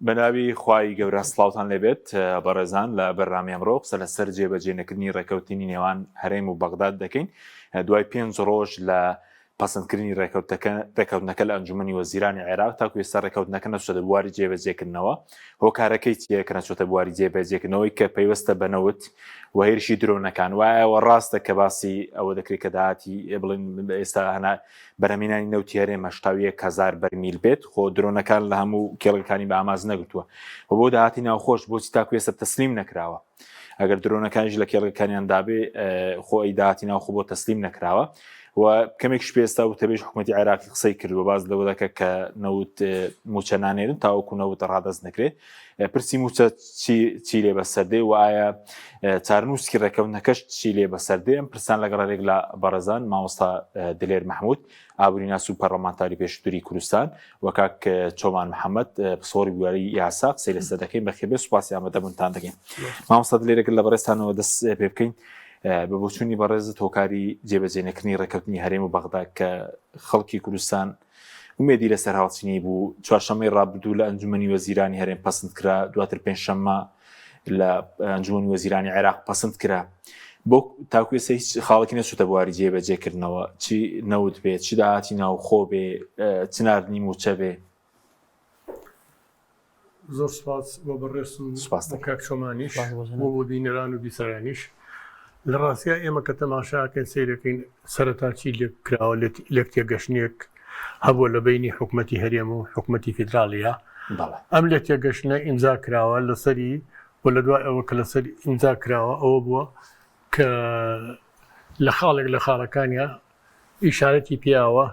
بەناوی خوای گەورە سڵاوتان لێبێت بەڕێزان لە بەرنامی ئەمڕۆ قسە لەسەر جێبەجێنەکردنی ڕێکەوتنی نێوان هەرێم و بەغداد دەکەین. دوای 5 ڕۆژ لە پەسەندکردنی ڕێکەوتنەکە لە ئەنجومەنی وەزیرانی عێراق تاکو ئێستا ڕێکەوتنەکە نەچۆتە بواری جێبەجێکردنەوە. هۆکارەکەی چیە کە نەچۆتە بواری جێبەجێکردنەوەی کە پەیوەستە بەنەوت و هێرشی درۆنەکان وایەوە ڕاستە کە باسی ئەوە دەکرێت کە داهاتی بڵین ئێستا هەنا بەرهەمێنانی نەوتی هەرێمە 1,000 بەرمیل بێت خۆ درۆنەکان لە هەموو کێڵەکانی بە ئاماز نەگرتووە و بۆ داهاتی ناوخۆش بۆچی تاکو ئێستا تەسلیم نەکراوە. ئەگەر درۆنەکانیش لە کێڵەکانیان دابێ خۆی داهاتی ناوخۆ بۆ تەسلیم نەکراوە و کەمێکش پێستا و تەبێش حکوومەتی عێراقی قسەی کردووە باز لەوە دەکە کە نەوت موچە نانێرن تاوەکو نەوت ڕادەست نەکرێت. پرسی موچە چی لێ بەسەردێ و ئایا چارنووسکی ڕێکەوتنەکەش چی لێ بەسەردێ؟ ئەم پرسان لەگەڵێک لە بەڕێزان مامۆستا دلێر محمود ئابوورناس و پەرلەمانتاری پێشتووری کوردستان و کاک چۆمان محەممەد پسۆری بواری یاسا قسەی لەسەر دەکەین بەخێبێ سوپاسی ئامادەبوونتان دەکەین. مامۆستا دلێرێک لە بەڕێستانەوە دەست پێ بکەین بە بۆچوونی بەڕێزت هۆکاری جێبەجێنەکردنی ڕێکەوتنی هەرێم و بەغداد کە خەڵکی کوردستان ومێدی لەسەر هاوچینی بوو چوارشەمەی ڕابردوو لە ئەنجومەنی وەزیرانی هەرێم پەسەند کرا دواتر پێنجشەممە لە ئەنجومەنی وەزیرانی عێراق پەسەند کرا بۆ تاکو ئێستا هیچ خاڵێکی نەچووتە بواری جێبەجێکردنەوە چی نەوت بێت چی داهاتی ناوخۆ بێ چ ناردنی موچە بێ. زۆر سپاس بۆ بەڕێز و کاک چۆمانیش بۆ بینەران و بیسەرانیش. لە ڕاستیە ئێمە کە تەماشاکەین سەیرەکەین سەرەتا چی لێکراوە لە تێگەشتنێک هەبووە لە بینی حکوومەتی هەرێم و حکوومەتی فیدراالیە. ئەم لە تێگەشتنە ئیمزا کراوە لەسەری و لە دوای ئەوە کە لەسەر ئیمزا کراوە ئەوە بووە کە لە خاڵێک لە خاڵەکانیە ئیشارەتی پیاوە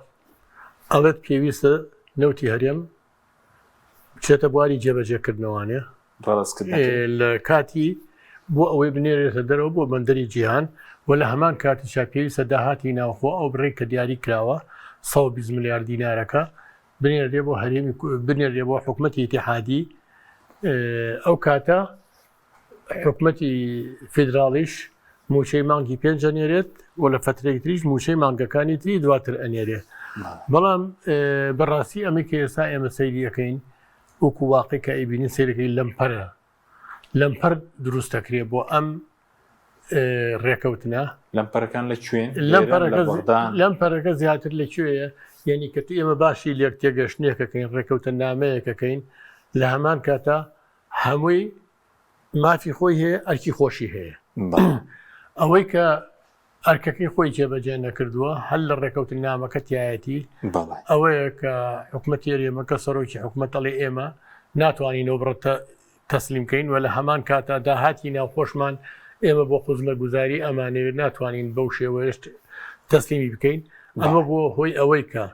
ئەڵێت پێویستە نەوتی هەرێم بچێتە بواری جێبەجێکردنەوەوانێ لە کاتی بۆ ئەوەی بنێرێتە دەرەوە بۆ بەندەری جیهان و لە هەمان کاتیشا پێویستە داهاتی ناوخۆ ئەو بڕێ کە دیاری کراوە 120 میلیارد دینارەکە بنێرێ بۆ هەرێمی بنێرێ بۆ حکوومەتی ئیتیحادی. ئەو کاتە حکوومەتی فیدراالیش موچەی مانگی 5 ئەنێرێت و لە فترەی تریش موچەی مانگەکانی تری دواتر ئەنێرێ. بەڵام بەڕاستی ئەمە کە ئێستا ئێمە سەیریەکەین وەکو واقعی کە ئەیبینین سەیرەکەی لەمپەر دروست دەکرێ بۆ ئەم ڕێکەوتنە. لەمپەرەکان لەکوێن؟ لەمپەرەکە زیاتر لەکوێیە؟ یعنی کە ئێمە باشی لێک تێگەشتنێکەکەین ڕێکەوتە نامەیەکەکەین لە هەمان کاتە هەمووی مافی خۆی هەیە ئەرکی خۆشی هەیە. ئەوەی کە ئەرکەکەی خۆی جێبەجێ نەکردووە هەل لە ڕێکەوتن نامەکە تایەتی ئەوەیە کە حکوومەتی هەرێمەکە سەرۆکی حکوومەتەڵی ئێمە ناتوانینەوە بڕەتە تەسلیمکەین و لە هەمان کاتە داهاتی ناوخۆشمان ئێمە بۆ خزمە گوزاری ئەمانەوێت ناتوانین بەو شێوەیەش تەسلیمی بکەین. ئەمە بۆ هۆی ئەوەی کە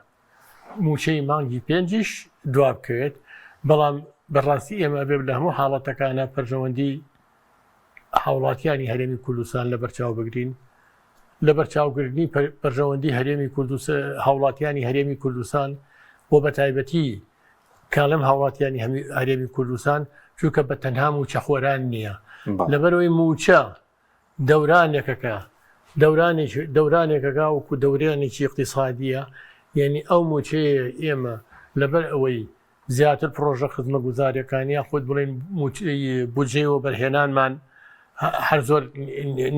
موچەی مانگی 5 دوا بکەوێت. بەڵام بەڕاستی ئێمە بێ لە هەموو حاڵەتەکانە پەرژەوەندی هاوڵاتیانی هەرێمی کوردستان لە بەرچاو بگرین. لە بەرچاوگرتنی پەرژەوەندی هەرێمی هاوڵاتیانی هەرێمی کوردستان بۆ بەتایبەتی کاڵم هاوڵاتیانی هەرێمی کوردستان چونکە بە تەنها موچە خۆران نییە. لەبەرەوەی موچە دەورانێکەکە وەکو دەورانێکی اقتصادیە. یعنی ئەو موچەیە ئێمە لەبەر ئەوەی زیاتر پرۆژە خزمە گوزاریەکانیە خۆت بڵێن بودجەیەوە بەرهێنانمان هەر زۆر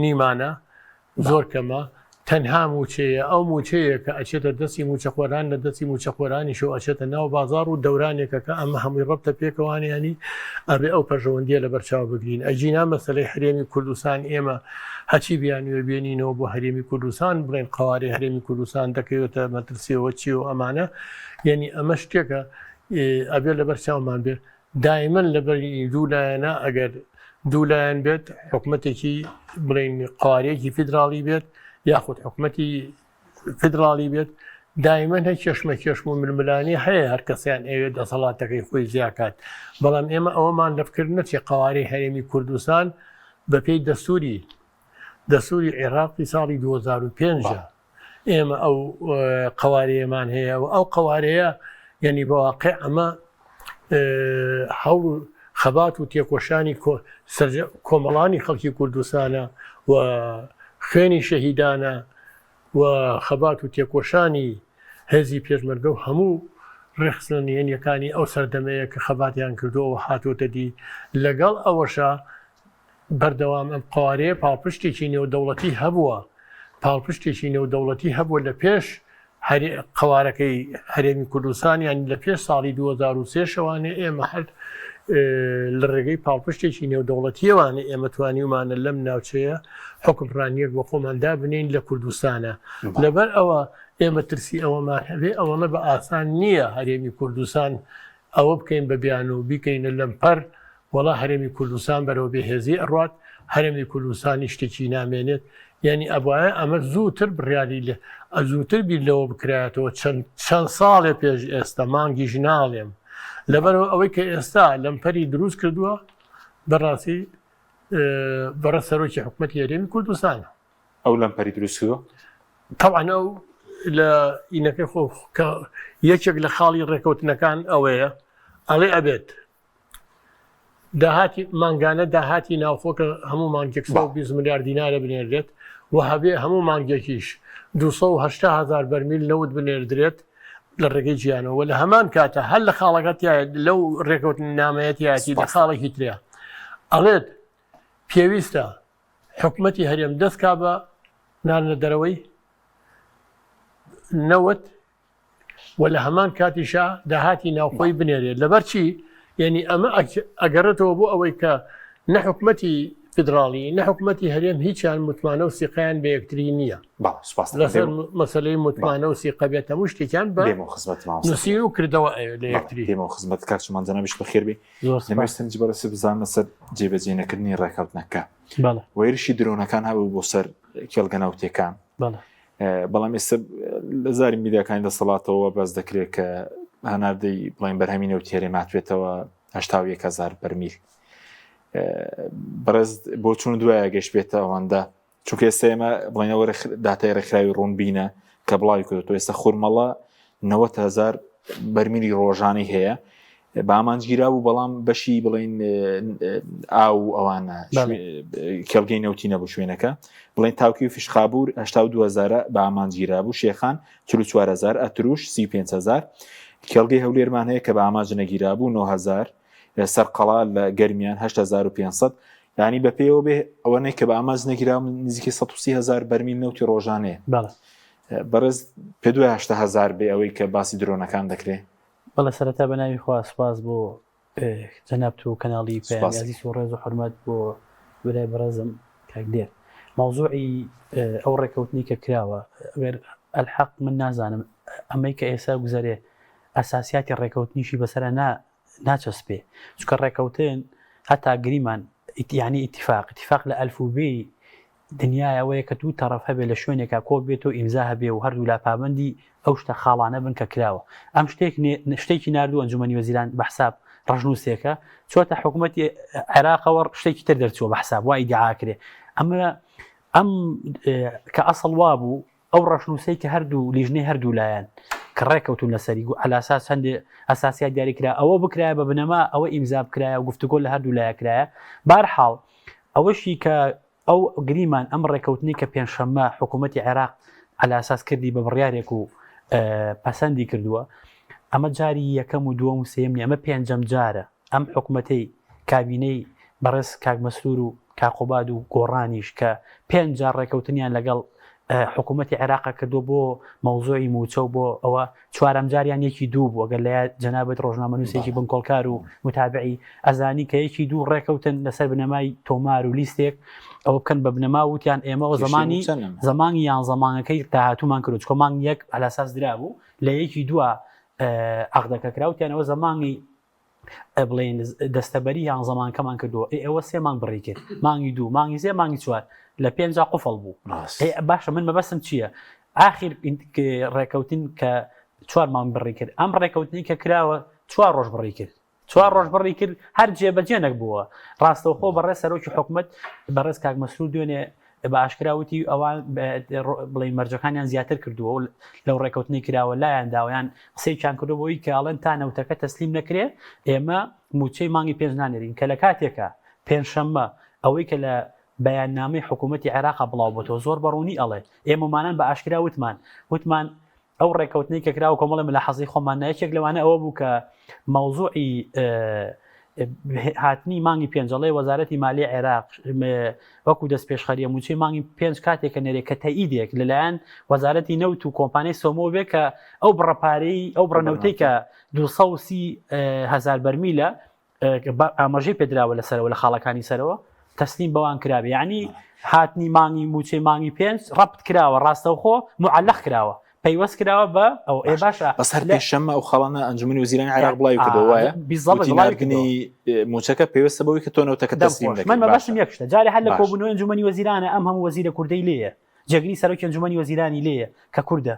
نیمانە زۆر کەمە تەنها موچەیە. ئەو موچەیە کە ئەچێتە دەستی موچەخۆران لە دەستی موچەخۆرانیشەوە ئەچێتە ناو بازار و دەورانێکەکە ئەمە هەمووی ڕەبتە پێکەوانیانی ئەبێ ئەو پەرژەوەندیە لە بەرچاو بگرین. ئەجینا مەسەلەی هەرێمی کوردستان ئێمە هەچی بیانوێ بێنینەوە بۆ هەرێمی کوردستان بڵێن قوارێ هەرێمی کوردستان دەکەوێتە مەترسیەوە چی و ئەمانە. یعنی ئەمە شتێکە ئەبێ لە بەرچاومان بێ دایمەن لەبەری دوولایەنە ئەگەر دوولایەن بێت حکوومەتێکی بڵین قوارەیەکی فیدراالی بێت یاخود حکوومەتی فیدراالی بێت دایمەن هەر کێشم و ململانی هەیە هەر کەسیان ئەوێت دەسەڵاتەکەی خۆی زیاکات. بەڵام ئێمە ئەوەمان لەفکردنەچی قوارەی هەرێمی کوردستان بەپێی دەستوری عێراقی ساڵی 2005 ئێمە ئەو قوارەیەمان هەیە و ئەو قوارەیە یعنی بەواقع ئەمە هەوڵ خەبات و تێکۆشانی کۆمەڵانی خەڵکی کوردستانە و خوێنی شەهیدانە و خەبات و تێکۆشانی هێزی پێشمەرگە و هەموو ڕێخستن یەنیەکانی ئەو سەردەمەیە کە خەباتیان کردووە هاتوۆتە دی لەگەڵ ئەوەشە بەردەوام ئەم قوارەیە پاڵپشتێکی نێودەوڵەتی هەبووە پاڵپشتێکی نێودەوڵەتی هەبووە لە پێش قوارەکەی هەرێمی کوردستان یانی لە پێش ساڵی 2023 شەوانێ ئێمە هەر لە ڕێگەی پاڵپشتێکی نێودەوڵەتیەوانە ئێمە توانیمانە لەم ناوچەیە حکمڕانیەک بۆ خۆماندا بنین لە کوردستانە لەبەر ئەوە ئێمە ترسی ئەوەمان هەبێ ئەوەنە بە ئاسان نییە هەرێمی کوردستان ئەوە بکەین بە بیان و بیکەینە لەمپەر وڵا هەرێمی کوردستان بەرەوە بێهێزی ئەڕات هەرێمی کوردستانی شتێکی نامێنێت یعنی ئەبواە ئەمە زووتر بڕیاری لێ ئەزووتر بیر لەوە بکرایەتەوە چەند ساڵێ پێش ئێستا مانگیش ناڵێم لەبەرەوە ئەوەی کە ئێستا لەمپەری دروست کردووە بەڕاستی بەڕە سەرۆکی حکوومەتی هەرێمی کوردستانە ئەو لەمپەری دروست کردووە طبعا ئەو لە ئینەکەی خۆ یەکێک لە خاڵی ڕێکەوتنەکان ئەوەیە ئەڵێ ئەبێت داهاتی مانگانە داهاتی ناوخۆکە هەموو مانگێک 20 میلیارد دینارە بنێردرێت و هەبێ هەموو مانگێکیش 280,000 بەرمیل نەوت بنێردرێت لە ڕێگەی گیانەوە لە هەمان کاتە هەر لە خاڵەکەتیە لەو ڕێکەوتن نامەیەتیاتی لە خاڵێکی تریا ئەڵێت پێویستە حکوومەتی هەرێم دەستکا بە نانە دەرەوەی نەوت و لە هەمان کاتیشا داهاتی ناوخۆی بنێرێت لەبەر چی یعنی ئەمە ئەگەڕێتەوە بۆ ئەوەی کە نەحکومەتی فدراڵی نەحکومەتی هەرێم هیچیان متمانە و سیقیان بە یەکتری نییە لەسەر مەسلەی متمانە و سیقە بێت هەموو شتێکیان بە نووسین و کردەوە لە یەکتری دێمە خزمەت کارچمان جەنابیش بەخێربێ دەمەویستم بەڕێسی بزانە سەر جێبەجێنەکردنی ڕێکەوتنەکە وەیرشی درۆنەکان هەبوو بۆ سەر کێڵگە ناوتیەکان بەڵام ئێستا لە زاری میدیاکانی دەسەڵاتەوە بەس دەکرێت کە هەناردەی بڵین بەرهەمی نەوتێرێ ماتوێتەوە 81,000 بەرمیل بەڕێز بۆ چون دوایە گەشت بێتە ئەوەندە چونکە ئێستا ئێمە بڵێنەوە داتای ڕێکخراوی ڕوونبینە کە بڵاوی کردێتەوە ئێستا خورمەڵە 90,000 بەرمیلی ڕۆژانەی هەیە بە ئامانجگیرا بوو بەڵام بەشی بڵین ئاو ئەوانە کێڵگەی نەوتی نەبوو شوێنەکە بڵین تاوکی و فیشخابور 82,000 بە ئامانجگیرا بوو شێخان 44,000 ئەتروش 35,000 کێڵگەی هەولێرمان هەیە کە بە ئاماژ نەگیرا بوو 9,000 سەرقەڵا لە گەرمیان 8,500 یعنی بە پێیەوە بێ ئەوەنەی کە بە ئاماژ نەگیرا نزیکی 130,000 بەرمیل نەوتی ڕۆژانەیە بەڕێز پێ 2,000 بێ ئەوەی کە باسی درۆنەکان دەکرێت بەڵێ سەرەتا بە ناوی خوا سپاس بۆ جەنابت و کەناڵی پێیازی و ڕێز و حرمەت بۆ برای بەڕێزم کاک دێر مەوزوعی ئەو ڕێکەوتنی کە کراوە الحەق من نازانم ئەمەی کە ئێستا گوزارێ ئەساسیاتی ڕێکەوتنیشی بەسەرە ناچەسپێ چکە ڕێکەوتن هەتا گریمان یعنی ئیتیفاق لە ئەلفوبێی دنیایەوەیە کە دوو تەڕەف هەبێ لە شوێنێکا کۆ بێت و ئیمزا هەبێ و هەردوو لا پابندی ئەو شتە خاڵانە بن کە کراوە ئەم شتێکی نردوو ئەنجومەنی وەزیران بە حساب ڕژنووسێکە چۆتە حکوومەتی عێراقەوە شتێکی تر دەرچووە بە حساب وای دیعا کرێ ئەم کە ئەسڵ وا بوو ئەو ڕەشنووسەی کە هەردوو لیژنەی هەردوو لایەن کە ڕێکەوتون لەسەری علاساس هەندێ ئەساسیات دیاریکرا ئەوە بکرایە بە بنەما ئەوە ئیمزا بکرایە و گفتوگۆ لە هەردوو لایەکرایە بارحاڵ ئەوەشی کە ئەو گریمان ئەم ڕێکەوتنی کە پێنجشەممە حکوومەتی عێراق علاساس کردی بە بڕیارێک و پەسەندی کردووە ئەمە جاری یەکەم و دووەم و سێم ئەمە پێنجەم جارە ئەم حکوومەتەی کابینەی بەڕێز کاک مەسرور و کاقوباد و گۆڕانیش کە 5 جار ڕێکەوتنیان لەگەڵ حکوومەتی عێراق کردو بۆ مەوزوعی موچە و بۆ ئەوە چوارەم جاریان یەکی دوو بوو ئەگەر لە جەنابەت ڕۆژنامەنووسێکی بنکۆڵکار و متابعی ئەزانی کە یەکی دوو ڕێکەوتن لەسەر بنەمای تۆمار و لیستێک ئەوە بکەن بە بنەما وتیان ئێمەەوە زمانی یان زمانەکەی داهاتومان کرد چکۆ مانگ یەک علاساس درا بوو لە یەکی دووە عەقدەکە کراوتیانەوە زمانی بڵێن دەستەبەری یان زمانکەمان کردووە ئێوە 3 مانگ بڕی کرد مانگی 2 مانگی 3 مانگی 4 لە 5 قوفڵ بوو باشە من مەبەستم چییە ئاخر ڕێکەوتن کە 4 مانگ بڕی کرد ئەم ڕێکەوتنی کە کراوە 4 ڕۆژ بڕی کرد 4 ڕۆژ بڕی کرد هەر جێبەجێنێک بووە ڕاستەوخۆ بەڕێز سەرۆکی حکوومەت بەڕێز کاک مەسرور دوێنێ بە ئاشکراوتی ئەوان بڵین مەرجەکانیان زیاتر کردووە و لەو ڕێکەوتنی کراوە لایەن داوایان قسەیان کردەوەی کە ئاڵێن تا نەوتەکە تەسلیم نەکرێت ئێمە موچەی مانگی 5 نانێرین کە لە کاتێکە پێنجشەممە ئەوەی کە لە بەیاننامەی حکوومەتی عێراق بڵاو بۆتەوە زۆر بەڕوونی ئەڵێ ئێمەمانان بە ئاشکرا وتمان ئەو ڕێکەوتنی کە کراوە کۆمەڵی مەلاحەزەی خۆمان یەکێک لەوانە ئەوە بوو کە مەوزوعی هاتنی مانگی پێنجەڵی وەزارەتی مالیە عێراق وەکو دەست پێشخەریە موچەی مانگی پێنج کاتێکە نێرێک کە تەئیدێک لەلایەن وەزارەتی نەوت و کۆمپانیای سۆمۆ بێ کە ئەو بڕەپارەی ئەو بڕەنەوتەی کە 230,000 بەرمیلە ئاماژەی پێدراوە لەسەرەوە لە خاڵەکانی سەرەوە تەسلیم بەوان کرابێ یعنی هاتنی مانگی موچەی مانگی پێنج ڕەبت کراوە ڕاستەوخۆ معەلەق کراوە پەیوەست کراوە بە ئەو باشە بەس هەر پێشەمە ئەو خەڵانە ئەنجومنی وەزیرانی عێراق بڵاوی کردەوە وایە بڵاوی موچەکە پێویستە بەوەی کە تۆ نەوتەکە تەسلیم دەکەیت من بەبەشم یەک شتە جارێ هەر لە کۆبوونەوەی ئەنجومەنی وەزیرانە ئەم هەموو وەزیرە کوردەی لێیە جێگری سەرۆکی ئەنجومەنی وەزیرانی لێیە کە کوردە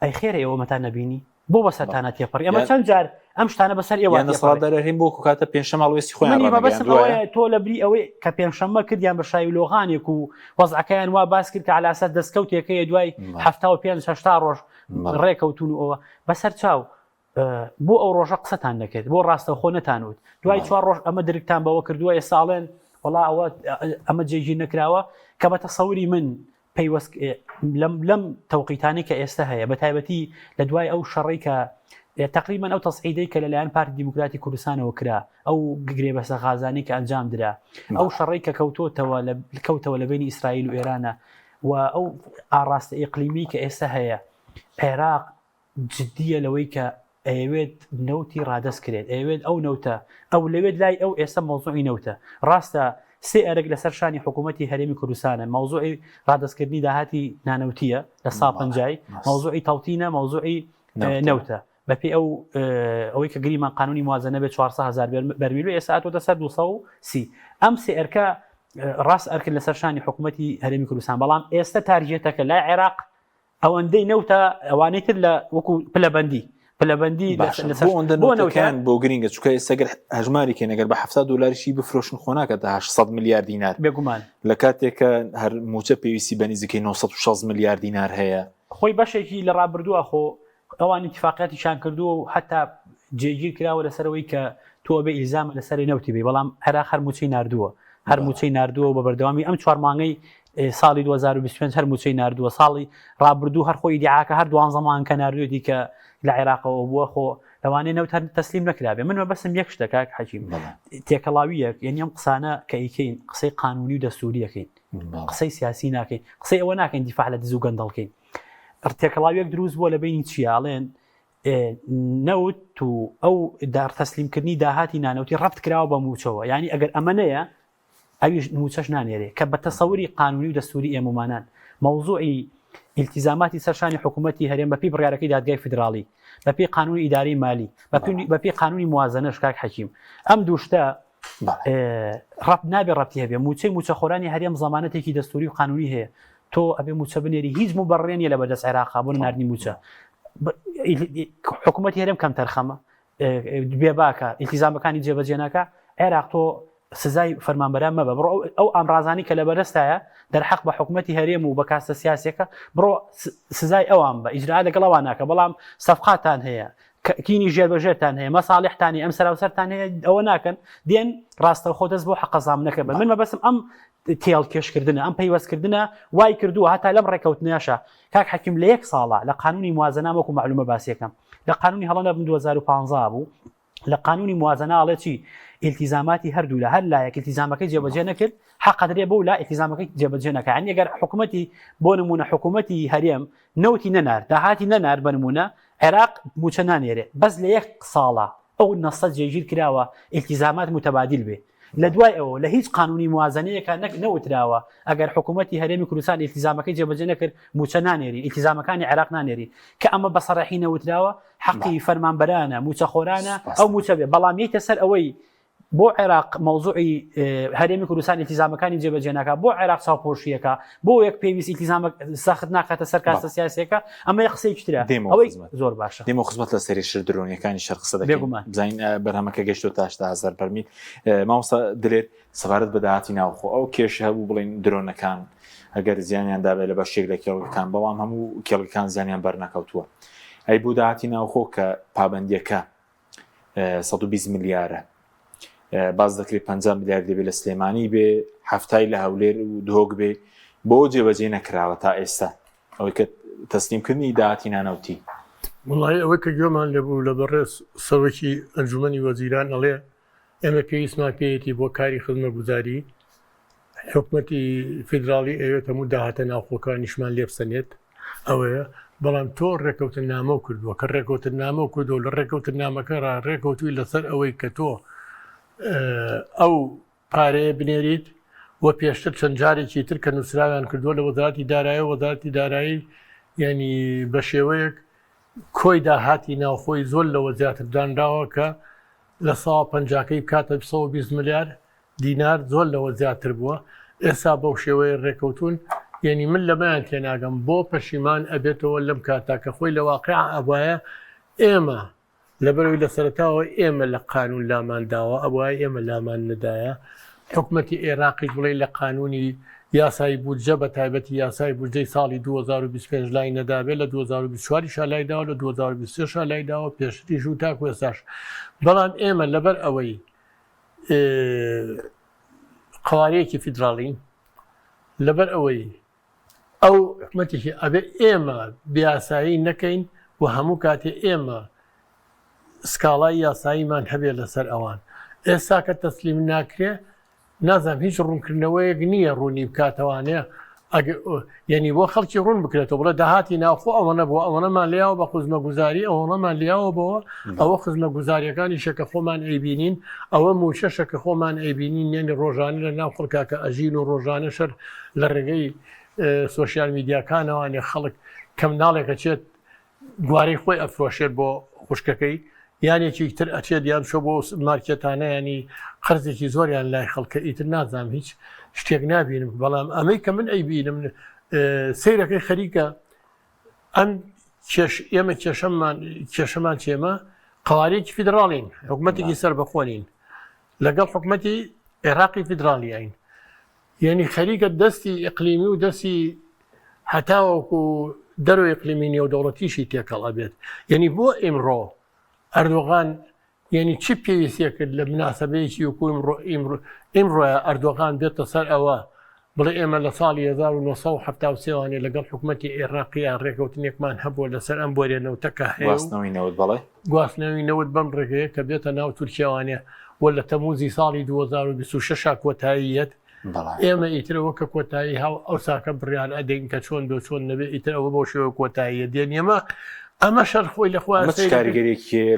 ئەی خێرە ئێوە مەتا نەبینی بۆ بەسەرتانە تێپەڕی ئەمە چەند جار ئەم شتانە بەسەر ئێوە نەسەڵاتدارەرهێن بۆ کاتە پێنجشەمە هەڵوێستی خۆیان تۆ لە بری ئەوەی کە پێنجشەمە کردیان بە شاوی لۆغانێک و وەزعەکەیان وا باس کرد کە علاسەر دەستکەوتێکەیە دوای 75 ڕۆژ ڕێکەوتون و ئەوە بەسەر چاو بۆ ئەو ڕۆژە قسەتان نەکرد بۆ ڕاستەوخۆ نەتانوت دوای 4 ڕۆژ ئەمە درکتان بەوە کردووە ساڵێن وڵا ئەوە ئەمە جێگیر نەکراوە کە بە تەسەوری من پەیوەست لەم تەوقیتانی کە ئێستا هەیە بە تایبەتی لە دوای ئەو شەڕی کە تقریبا ئەو تەسعیدەی کە لەلایەن پارتی دیموکراتی کوردستانەوە کرا ئەو گرێبەسە غازانی کە ئەنجام درا ئەو شەڕی کە کەوتەوە لە بینی ئیسرائیل و ئێرانە و ئەو ئاڕاستە ئیقلیمی کە ئێستا هەیە عێراق جددیە لەوەی کە ئەوێت نەوتی ڕادەست کرێت ئەوێت ئەو نەوتە ئەو لەوێت لای ئەو ئێستا مەوزوعی نەوتە ڕاستە سێ ئەرێک لەسەر شانی حکوومەتی هەرێمی کوردستانە مەوزوعی ڕادەستکردنی داهاتی نانەوتیە لە ساپنجای مەوزوعی تاوتینە مەوزوعی نەوتە بەپی ئەوەی کە گریمان قانونی موازنە بێت 400,000 بەرمیل و ئێستا هاتوۆتە سەر 230 ئەم سێ ئەرکە ڕاست ئەرکرد لەسەر شانی حکوومەتی هەرێمی کوردستان بەڵام ئێستا تارجێتەکە لای عێراق ئەوەندەی نەوتە ئەوانەی تر لە وەکو پلەبەندی بۆنەوەکان بۆ گرنگە چکە ئێستاگەر هەژماری کە نەگەر بە 70 دلاری بفرۆشن خۆناکە 800 میلیارد دینار بێگومان لە کاتێکە هەر موچە پێویستی بەنزیکەی 960 میلیارد دینار هەیە خۆی بەشێکی لە ڕابردووە خۆ ئەوان اتفاقیاتیشان کردووە و حتا جێگیر کراوە لەسەرەوەی کە تۆ بێ ئیلزام لەسەری نەوتی بێ بەڵام عێراق هەر موچەی ناردووە هەر موچەی ناردووە بە بەردەوامی ئەم 4 مانگەی ساڵی 2025 هەر موچەی ناردووە ساڵی ڕابردوو هەر خۆی دیعاکە هەر 12 مانگ کە ناردووی کە لە عێراقەوە بووە خۆ لەوانەیە نەوت هەر تەسلیم نەکرابێ من بەسم یەک شتە کاک حەکیم تێکەڵاویەک یعنی ئەم قسانە کە ئیکەین قسەی قانونی و دەستوریەکەین قسەی سیاسی ناکەین قسەی ئەوە ناکەین دیفاع لە دز و گەندەڵکەین تێکەڵاویەک دروست بووە لە بینی چیاڵێن نەوت و ئەو تەسلیمکردنی داهاتی نانەوتی ڕەبت کراوە بە موچەوە یعنی ئەگەر ئەمەنەیە ئەویش موچەش نانێرێ کە بە تەسەوری قانونی و دەستوری ئێمەمانان مەوزوعی التزاماتی سەرشانی حکوومەتی هەرێم بەپی بڕیارەکەی دادگای فدراڵی بەپی قانونی ئیداری مالی بەپی قانونی موازنەش کاک حەکیم ئەم دووشتە ڕەب نابێ ڕەبتی هەبێ موچەخۆرانی هەرێم زەمانەتێکی دەستوری و قانونی هەیە تۆ ئەبێ موچە بنێری هیچ مبەڕێنیە لە بەدەست عێراقا بۆ ناردنی موچە حکوومەتی هەرێم کەم تەرخەمە بێ باکە ئیلتیزامەکانی جێبەجێنەکە عێراق تۆ سزای فەرمانبەران مەبە بڕۆ ئەو ئامرازانی کە لە بەدەستایە دەرحەق بە حکوومەتی هەرێم و بە کاستە سیاسەکە بڕۆ سزای ئەوان بە ئیجرا لەگەڵەوان ناکە بەڵام سەفقاتان هەیە کینی ژێربەژێرتان هەیە مەساڵحتانی ئەم سەراوسەرتان هەیە ئەوە ناکەن دێن ڕاستەوخۆ دەست بۆ حەقەزامنەکە بن من مەبەسم ئەم تێڵ کێشکردنە ئەم پەیوەستکردنە وای کردووە هەتا لەم ڕێکەوتنیاشە کاک حەکیم لە 1 ساڵە لە قانونی موازنە وەکو معلومە باسیەکەم لە قانونی هەڵەنە 2015 بوو لە قانونی موازنە ئاڵێ چی التزاماتی هەردوو لە هەر لایەک التزامەکەی جێبەجێ نەکرد حەق دەرێ بۆ لا التزامەکەی جێبەجێ نەکە یعنی ئەگەر حکوومەتی بۆ نمونە حکوومەتی هەرێم نەوتی نەنار داهاتی نەنار بە نمونە عێراق موچە نانێرێ بەس لە 1 ساڵە ئەو نەسە جێگیر کراوە التزامات متەبادل بێ لە دوای ئەوە لە هیچ قانونی موازنەیەکە نەوتراوە ئەگەر حکوومەتی هەرێمی کوردستان التزامەکەی جێبەجێ نەکرد موچە نانێری التزامەکانی عێراق نانێری کە ئەمە بەسەڕەحی نەوتراوە حەقی فەرمانبەرانە موچەخۆرانە ئەو موچە بێ بەڵام یەکتە سەر ئەوەی بۆ عێراق مەوزوعی هەرێمی کوردستان التزامەکانی جێبەجێ ناکات بۆ عێراق چاوپۆشیەکە بۆ یەک پێویست التزامە سەخت ناکاتە سەر کاستە سیاسیەکە ئەمە قسەیەکی ترە ئەوەی زۆر باشە دێمە خزمەت لە سەری شر درۆنیەکانی شەرق قسە دەکەین بزانین بەرهەمەکە گەیشتۆ تا 80,000 بەرمیل مامۆستا دلێت سەفارەت بەداهاتی ناوخۆ ئەو کێشە هەبوو بڵین درۆنەکان ئەگەر زیانیان دابێت لە بەشێک لە کێڵگەکان بەڵام هەموو کێڵگەکان زیانیان بەرنەکەوتووە ئەی بوو داهاتی ناوخۆ کە پابەندیەکە 120 میلیارە باز دەکرێت 50 میلیارد دەبێت لە سلێمانی بێ هەفتای لە هەولێر و دۆک بێ بۆ جێبەجێ نەکراوە تا ئێستا ئەوەی کە تەسلیمکردنی داهاتینانەوتی وڵی ئەوەی کە گوێمان لەبوو لە بەڕێز سەرۆکی ئەنجومەنی وەزیران ئەڵێ ئێمە پێویستمان پێیەتی بۆ کاری خزمەتگوزاری حکومەتی فیدراڵی ئەوێت هەموو داهاتە ناوخۆکانیشمان لێبسەنێت ئەوەیە بەڵام تۆ ڕێکەوتن نامە کردووە کە ڕێکەوتن نامە کردو لە ڕێکەوتن نامەکە ڕێکەوتوی لەسەر ئەوەی کە تۆ ئەو پارەیە بنێریت وە پێشتر چەند جارێکی تر کە نووسراویان کردووە لە وەزارەتی دارایی وەزارەتی دارایی ینی بە شێوەیەک کۆی داهاتی ناوخۆی زۆر لەوە زیاتر دانراوە کە لە ساڵ پەنجاکەی بکاتە 120 ملیار دینار زۆر لەوە زیاتر بووە ئێستا بەو شێوەیە ڕێکەوتون یعنی من لەمایان تێناگەم بۆ پەشیمان ئەبێتەوە لەم کاتا کە خۆی لە واقع ئەوایە ئێمە لەبەرەوەی لە سەرتاوە ئێمە لە قانون لامان داوە ئەوای ئێمە لامان نەدایە حکومەتی عێراقی بڵێ لە قانونی یاسای بودجە بە تایبەتی یاسای بودجەی ساڵی 2025 لای نەدابێت لە 2024 شالای داوە لە 2023 شالای داوە پێشتریش و تاکو ئێستاش بەڵام ئێمە لەبەر ئەوەی قوارەیەکی فیدراڵین لەبەر ئەوەی ئەو حکومەتێکی ئەبێ ئێمە بیاسایی نەکەین و هەموو کاتێ ئێمە سکاڵای یاساییمان هەبێت لەسەر ئەوان ئێستا کە تەسلیم ناکرێ نازانم هیچ ڕوونکردنەوەیەک نییە ڕوونی بکاتەوانەیە یعنی بۆ خەڵکی ڕوون بکرێتەوە بڵێ داهاتی ناوخۆ ئەوەنە بووە ئەوەنەمان لیاوە بە خزمەتگوزاری ئەوەنەمان لیاوە بەوە ئەوە خزمەتگوزاریەکانی شەکە خۆمان ئەیبینین ئەوە موچەشەکە خۆمان ئەیبینین یعنی ڕۆژانە لە ناو خەڵکا کە ئەژین و ڕۆژانە شەر لە ڕێگەی سۆشیال میدیاکانەوانێ خەڵک کەم ناڵێکە چێت گوارەی خۆی ئەفرۆشێت بۆ خوشکەکەی یانێکی تر ئەچێت یان شۆ بۆ مارکێتانە ینی قەرزێکی زۆریان لای خەڵکە ئیتر نازانم هیچ شتێک نبینم بەڵام ئەمەی کە من ئەیبینم سیرەکەی خەریکە ئەم ئێمە کێشەمان چێمە قوارەیەکی فیدراڵین حکومەتێکی سەر بەخۆنین لەگەڵ حکومەتی عێراقی فیدراڵیین یعنی خەریکە دەستی ئیقلیمی و دەستی هەتاوەکو دەرەوەی ئیقلیمی نێودەوڵەتیشی تێکەڵ ئەبێت یعنی بۆ ئێمڕۆ ئەردۆغان یعنی چی پێویستە کرد لە مناسبەیەکی وکو ئیمڕۆیە ئەردۆغان بێتە سەر ئەوە بڵێ ئێمە لە ساڵی 1970 لەگەڵ حکومەتی عێراقیە ڕێکەوتنێکمان هەبووە لەسەر ئەم بۆرێنەوتەکە گواستنەوەی نەوت بەم ڕێگەیە کە بێتە ناو تورکیاوانێ وە لە تەموزی ساڵی 2026 کۆتاییەت ئێمە ئیترەوە کە کۆتایی هاو ئەو ساکە بڕیان ئەدەین کە چۆن دۆ چۆن نەبێت ئیتر ئەوە بۆ شێوە کۆتاییە دێن ئێمە ئەمە شەر خۆی لەخوا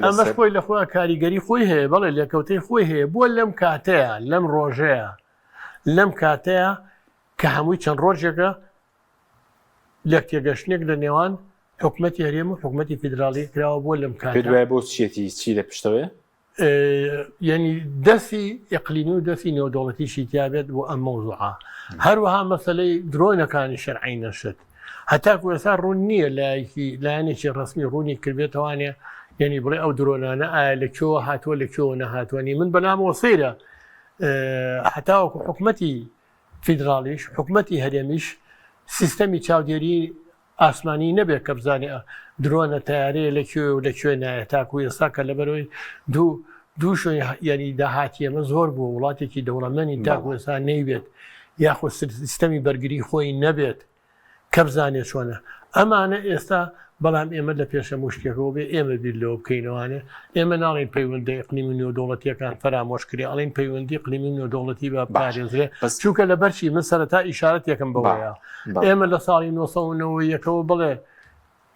ئەمە خۆی لەخوا کاریگەری خۆی هەیە بەڵێ لێکەوتەی خۆی هەیە بۆ لەم کاتەیە لەم ڕۆژەیە لەم کاتەیە کە هەمووی چەند ڕۆژێکە لێک تێگەشتێک لە نێوان حکومەتی هەرێم و حکومەتی فیدراڵی کراوە بۆ لەم کات بۆ چێتی چی لە پشتەوەی یعنی دەستی ئیقلیمی و دەستی نێودەوڵەتیشی تیابێت بۆ ئەم مەوزوعە هەروەها مەسەلەی درۆنەکانی شەرعی نەشت هەتاکو ئێستا ڕوون نییە لایەنێکی ڕسمی ڕوونی کردبێتەوانێ یعنی بڵێ ئەو درۆنانە ئایا لەکوێوە هاتووە لەکوێوە نەهاتوانی من بەنامەوە سەیرە هەتاوەکو حکومەتی فیدراڵیش حکومەتی هەرێمیش سیستەمی چاودێری ئاسمانی نەبێت کە بزانێ درۆنە تیارەیە لەکوێ و لەکوێ نایە تاکو ئێستا کە لەبەرەوەی دوو شوێن ینی داهاتی ئەمە زۆر بوو وڵاتێکی دەوڵەمەنی تاکو ئێستا نەیبێت یاخۆ سیستەمی بەرگری خۆی نەبێت کە بزانێت چۆنە ئەمانە ئێستا بەڵام ئێمە لە پێشە مشتێکەوە بێ ئێمە بیر لەوە بکەینەوەوانێ ئێمە ناڵین پەیوەندە ئیقلیمی نێودەوڵەتیەکان فەرامۆشکری ئەڵین پەیوەندی ئیقلیمی نێودەوڵەتی بە پارێزرێ چووکە لە بەرچی من سەرەتا ئیشارەت یەکەم بەوەیە ئێمە لە ساڵی 1990ەوە بڵێ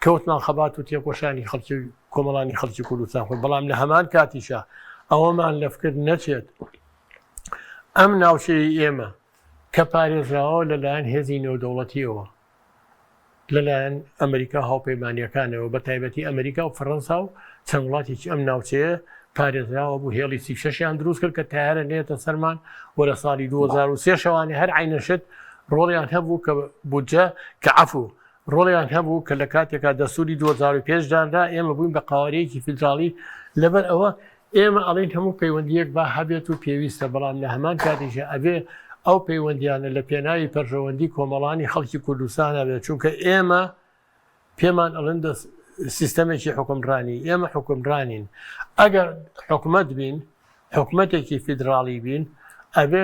کەوتمان خەبات و تێکۆشانی خەڵکی کۆمەڵانی خەڵکی کوردستان خۆ بەڵام لە هەمان کاتیشە ئەوەمان لەفکرد نەچێت ئەم ناوچەی ئێمە کە پارێزراوە لەلایەن هێزی نێودەوڵەتیەوە لەلایەن ئەمریکا هاوپەیمانیەکانەوە بە تایبەتی ئەمریکا و فەڕەنسا و چەند وڵاتێکی ئەم ناوچەیە پارێزراوە بوو هێڵی 36یان دروست کرد کە تیارە نێتە سەرمان وە لە ساڵی 2023 شەوانێ هەر عینەشت ڕۆڵیان هەبوو کە بودجە کە عەفو ڕۆڵیان هەبوو کە لە کاتێکا دەسووری 2005 دانرا ئێمە بووین بە قاوەرەیەکی فیدراڵی لەبەر ئەوە ئێمە ئەڵین هەموو پەیوەندیەک با هەبێت و پێویستە بەڵام لە هەمان کاتیشە ئەبێ ئەو پەیوەندیانە لە پێناوی پەرژەوەندی کۆمەڵانی خەڵکی کوردستانە بێت چونکە ئێمە پێمان ئەڵێن سیستەمێکی حکومڕانی ئێمە حکومڕانین ئەگەر حکومەت بین حکومەتێکی فیدراڵی بین ئەبێ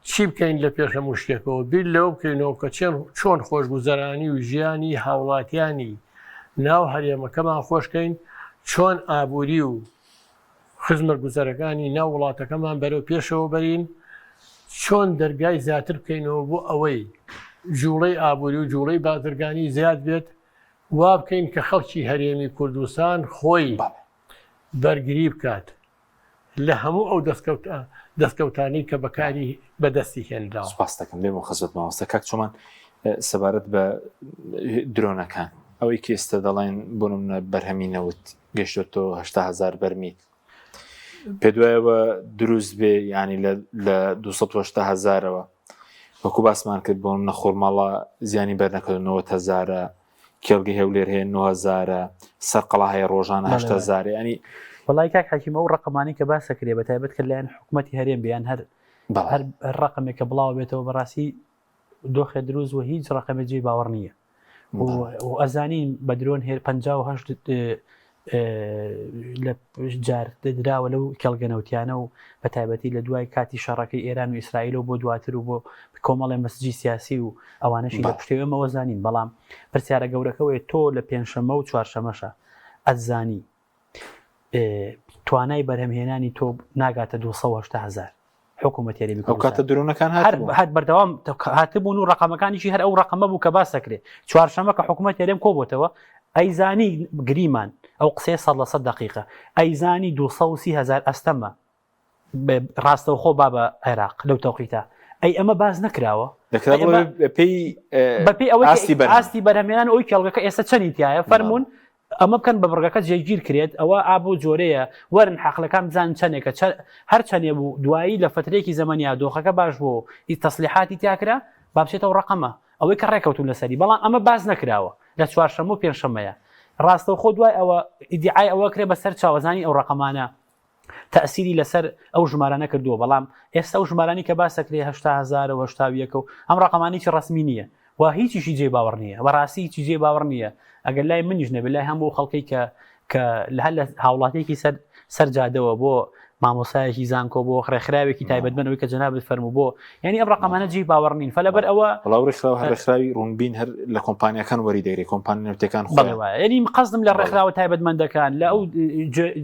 چی بکەین لە پێش هەموو شتێکەوە بیر لەوە بکەینەوە کە چۆن خۆشگوزەرانی و ژیانی هاوڵاتیانی ناو هەرێمەکەمان خۆشکەین چۆن ئابووری و خزمەت گوزەرەکانی ناو وڵاتەکەمان بەرەو پێشەوە بەرین چۆن دەرگای زیاتر بکەینەوە بۆ ئەوەی جوڵەی ئابووری و جوڵەی بازرگانی زیاد بێت وا بکەین کە خەڵکی هەرێمی کوردستان خۆی بەرگری بکات لە هەموو ئەو دەستکەوتانی کە بەکاری بەدەستی هێنراوە. سوپاس دەکەم بێمە خزمەت مامۆستا کاک چۆمان سەبارەت بە درۆنەکان ئەوەی کە ئێستا دەڵێن بۆ نمونە بەرهەمی نەوت گەشتۆ 800,000 بەرمیل پێ دوایەوە دروست بێ ینی لە 280,000ەوە وەکو باسمان کرد بۆ منە خۆرماڵە زیانی بەرنەکەوت 90,000 کێڵگە هێولێر هەیە 9,000 سەرقەڵا هەیە ڕۆژانە 8,000 ینی وڵای کاک حەکیمە ئەو ڕقمانی کە باسەکرێ بە تایبەت کرد لایەن حکوومەتی هەرێم بیان هەر ڕقمێکە بڵاو بێتەوە بەڕاستی دۆخێ دروست و هیچ ڕقمێجی باوەڕ نییە و ئەزانین بە درۆن هێر 58 لە جار دراوە لەو کێڵگەنەوتیانە و بە تایبەتی لە دوای کاتی شەڕەکەی ئێران و ئیسرائیل و بۆ دواتر و بۆ کۆمەڵی مەسجی سیاسی و ئەوانەشی لە پشتێوەمەوە زانین بەڵام پرسیارە گەورەکەوەی تۆ لە پێنجشەمە و چوارشەمەشە ئەتزانی توانای بەرهەمهێنانی تۆ ناگاتە 280,000 حکوومەت هەرێمی ئەو کاتە درۆنەکان هەر بەردەوام هاتبوون و ڕقەمەکانیشی هەر ئەو ڕقەمە بوو کە باسەکرێ چوارشەمە کە حکوومەت هەرێم کۆبووتەوە ئەیزانی گریمان ئەو قسەی 100% دقیقە ئەیزانی 230,000 ئەستەمە ڕاستەوخۆ با بە عێراق لەو تەوقیتە ئەی ئەمە باز نەکراوە بەپێی ئاستی بەرهەمێنان ئەوی کێڵگەکە ئێستا چەندی تایە فەرمونون ئەمە بکەن بە بڕگەکە جێگیر کرێت ئەوە ئابوو جۆرەیە وەرن حەقلەکان بزان چەندێکە هەر چەندێ بوو دوایی لە فترێکی زەمەنیا دۆخەکە باش بوو تەسلیحاتی تیاکرا با بچێتەوە ڕقەمە ئەوەی کە ڕێکەوتون لەسەری بەڵام ئەمە باز نەکراوە لە چوارشەمە و پێنجشەمەیە ڕاستەوخۆ دوای ئەوە ئیدعای ئەوە کرێ بەسەر چاوەزانی ئەو ڕقەمانە تەسیری لەسەر ئەو ژمارانە کردووە بەڵام ئێستا ئەو ژمارانی کە باسەکرێ 80,000 و 81 و ئەم ڕقەمانێکی ڕسمی نییە و هیچیشی جێ باوەڕ نییە بەڕاستی هیچی جێ باوەڕ نییە ئەگەر لای منیش نەبێ لای هەموو خەڵکی کە هەر لە هاوڵاتێکی سەرجادەوە بۆ مامۆسایەکی زانکۆ بۆ ڕێکخراوێکی تایبەتمەنەوەی کە جەنابەت فەرموو بۆ ینی ئەم ڕقەمانە جێی باوەڕ نین فەلەبەر ئەوە بەڵاو ڕێکخراوی ڕوونبین هەر لە کۆمپانیەکان وەری دەگرێت کۆمپانی نەوتەکان ینی قەزم لە ڕێکخراوە تایبەتمەندەکان لە ئەو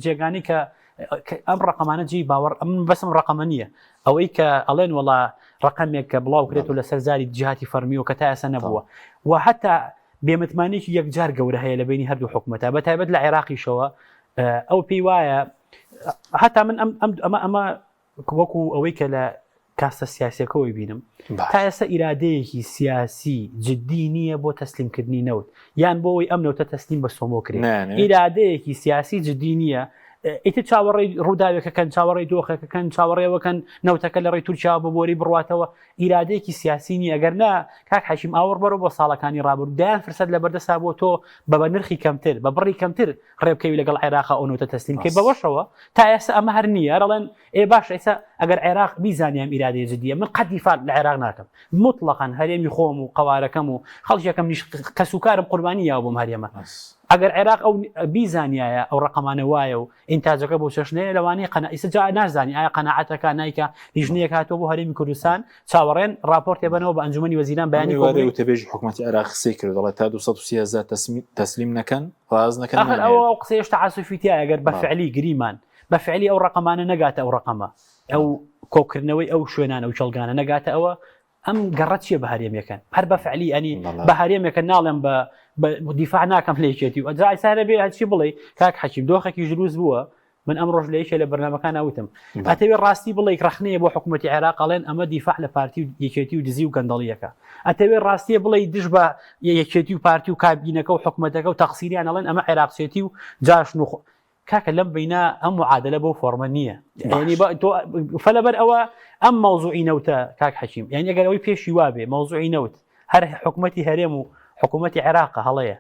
جێگانی کە ئەم ڕقەمانە جێی باوەڕ ئەم بەسم ڕقەمە نییە ئەوەی کە ئەڵێن وڵا ڕقەمێک کە بڵاو کرێت و لەسەر زاری جیهاتی فەرمی و کە تا ئێستا نەبووە و حتا بێمتمانێکی یەکجار گەورە هەیە لە بینی هەردوو حکوومەتە بە تایبەت لە عێراقیشەوە ئەو پێی وایە هەتا من ئەمە وەکو ئەوەی کە لە کاستە سیاسیەکەەوەی بینم تا ئێستا ئیرادەیەکی سیاسی جددی نییە بۆ تەسلیمکردنی نەوت یان بۆەوەی ئەم نەوتە تەسلیم بە سۆمۆکرێت ئیرادەیەکی سیاسی جددی نییە ئیتر چاوەڕێی ڕووداوێکەکەن چاوەڕێی دۆخەکەکەن چاوەڕێەوەکەن نەوتەکە لە ڕێی تورکیا بۆری بڕاتەوە ئیرادەیەکی سیاسی نیە ئەگەر نا کاک حەشیم ئاوەڕ بەرەوە بۆ ساڵەکانی ڕابردوو دایان فرسەت لە بەردەسا بۆ تۆ بە نرخی کەمتر بە بڕی کەمتر ڕێبکەوی لەگەڵ عێراق ئەو نەوتە تەسلیمکەی بەوەشەوە تا ئێستا ئەمە هەر نییە ڕەڵێن باش ئێستا ئەگەر عێراق بیزانیان ئیرادەیە جددیە من قەت دیفاع لە عێراق ناکەم مطلقاً هەرێمی خۆم و قەوارەکەم و خەڵکیەکەم کەسوکارم قوربانی یاوە بۆم هەرێمە ئەگەر عێراق ئەو بیزانایە ئەو ڕقەمانە وایە و ئینتاجەکە بۆ چەشنەیە لەوانەیە ئیسجا نازانی ئایا قەناعەتەکە نایکە لیژنەیەک هاتووە بۆ هەرێمی کوردستان چاوەڕێن راپۆرتێ بنەوە بە ئەنجومەنی وەزیران بەیانی وتەبێژی حکوومەتی عێراق قسەی کرد دەڵێت تا 230,000 تەسلیم نەکەن ڕاز نەکەن ئەو قسەی هێشتا عاسوفیتیە ئەگەر بە فعلی گریمان بە فعلی ئەو ڕقەمانە نەگاتە ئەو ڕقەمە ئەو کۆکردنەوەی ئەو شوێنانە و چەڵگانە نەگاتە ئەوە ئەم گەڕەت چیە بە هەرێمیەکەن هەر بە فعلی ئەنی بە هەرێمێکە ناڵێن بە دیفاع ناکەم لێکێتی و ئەجای سارە بێ هەچی بڵێ کاک حەکیم دۆخێکی دروست بووە من ئەم ڕۆژ لە یەکێ لە بەرنامەکان ئەوتم ئەتەوێ ڕاستی بڵێ ڕخنەیە بۆ حکوومەتی عێراق ئەڵێن ئەمە دیفاع لە پارتی و یەکێتی و دزی و گەندەڵیەکە ئەتەوێ ڕاستیە بڵێ دش بە یەکێتی و پارتی و کابینەکە و حکوومەتەکە و تەقسیریان ئەڵێن ئەمە عێراقچێتی و جاشن و کاکە لەم بینە ئەم معادلە بۆ فۆرمە نییە فەلەبەر ئەوە ئەم مەوزوعی نەوتە کاک حەکیم یعنی ئەگەر ئەوەی پێشی وابێ مەوزوعی نەوت هەر حکوومەتی هەرێم و حکوومەتی عێراقە هەڵەیە